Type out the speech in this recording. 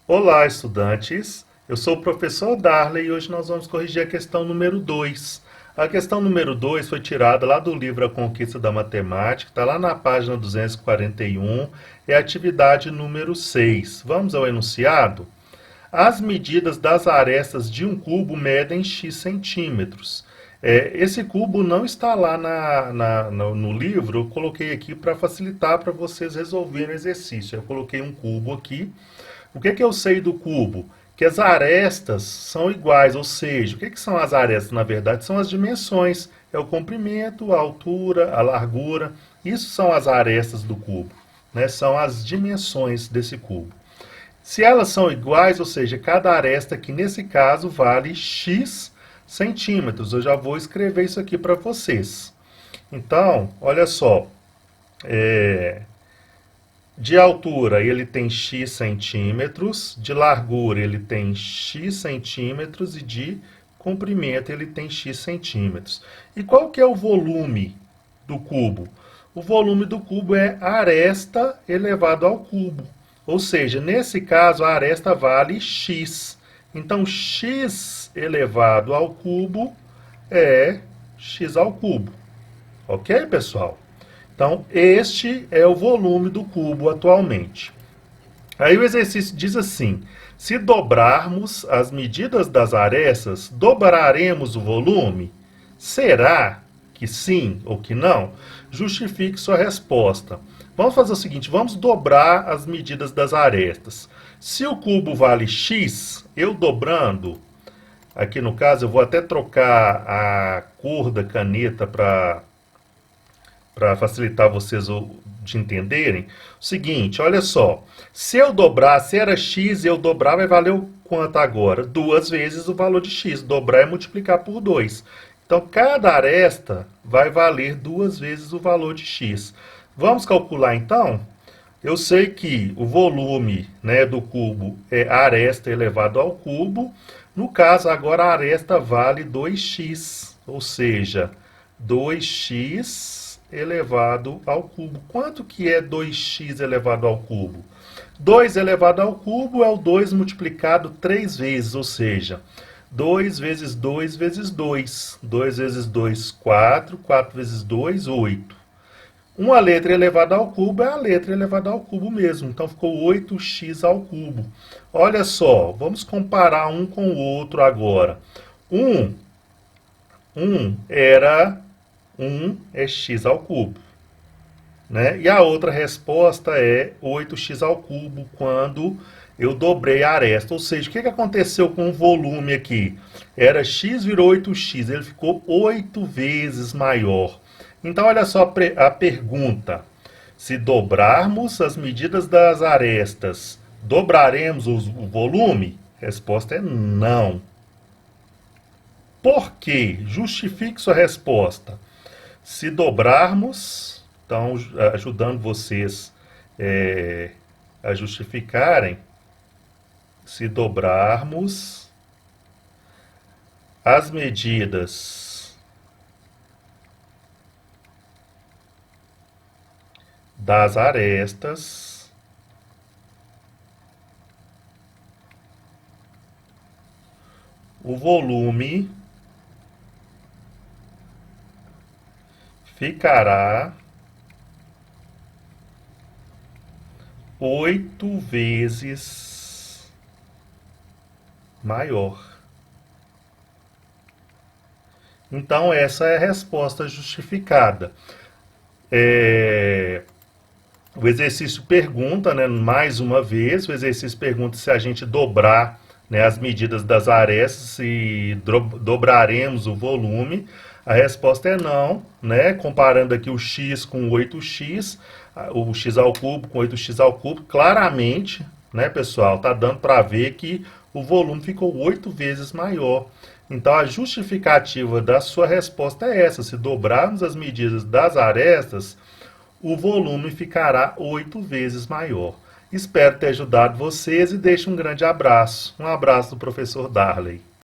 Olá, estudantes! Eu sou o professor Darley e hoje nós vamos corrigir a questão número 2. A questão número 2 foi tirada lá do livro A Conquista da Matemática, está lá na página 241, é a atividade número 6. Vamos ao enunciado? As medidas das arestas de um cubo medem x centímetros. Esse cubo não está lá no livro, eu coloquei aqui para facilitar para vocês resolverem o exercício. Eu coloquei um cubo aqui. O que eu sei do cubo? Que as arestas são iguais, ou seja, o que são as arestas? Na verdade, são as dimensões. É o comprimento, a altura, a largura. Isso são as arestas do cubo, né? São as dimensões desse cubo. Se elas são iguais, ou seja, cada aresta aqui nesse caso vale x centímetros. Eu já vou escrever isso aqui para vocês. Então, olha só. De altura ele tem x centímetros, de largura ele tem x centímetros e de comprimento ele tem x centímetros. E qual que é o volume do cubo? O volume do cubo é aresta elevado ao cubo. Ou seja, nesse caso a aresta vale x. Então x elevado ao cubo é x ao cubo. Ok, pessoal? Então, este é o volume do cubo atualmente. Aí o exercício diz assim: se dobrarmos as medidas das arestas, dobraremos o volume? Será que sim ou que não? Justifique sua resposta. Vamos fazer o seguinte: vamos dobrar as medidas das arestas. Se o cubo vale x, eu dobrando, aqui no caso eu vou até trocar a cor da caneta para facilitar vocês de entenderem, o seguinte, olha só, se eu dobrar, se era x, eu dobrar, vai valer o quanto agora? Duas vezes o valor de x, dobrar é multiplicar por 2. Então, cada aresta vai valer duas vezes o valor de x. Vamos calcular então? Eu sei que o volume, né, do cubo é aresta elevado ao cubo. No caso, agora a aresta vale 2x, ou seja, 2x elevado ao cubo. Quanto que é 2x elevado ao cubo? 2 elevado ao cubo é o 2 multiplicado 3 vezes, ou seja, 2 vezes 2 vezes 2. 2 vezes 2, 4. 4 vezes 2, 8. Uma letra elevada ao cubo é a letra elevada ao cubo mesmo. Então ficou 8x ao cubo. Olha só, vamos comparar um com o outro agora. 1 era 1 é x ao cubo. Né? E a outra resposta é 8x ao cubo quando eu dobrei a aresta. Ou seja, o que aconteceu com o volume aqui? Era x, virou 8x, ele ficou 8 vezes maior. Então, olha só a pergunta. Se dobrarmos as medidas das arestas, dobraremos o volume? Resposta é não. Por quê? Justifique sua resposta. Se dobrarmos, então ajudando vocês a justificarem, se dobrarmos as medidas das arestas, o volume ficará 8 vezes maior. Então, essa é a resposta justificada. O exercício pergunta, né, mais uma vez, o exercício pergunta se a gente dobrar, né, as medidas das arestas, se dobraremos o volume. A resposta é não, né? Comparando aqui o x com 8x, o x ao cubo com 8x ao cubo, claramente, né, pessoal, tá dando para ver que o volume ficou 8 vezes maior. Então, a justificativa da sua resposta é essa: se dobrarmos as medidas das arestas, o volume ficará 8 vezes maior. Espero ter ajudado vocês e deixo um grande abraço. Um abraço do professor Darley.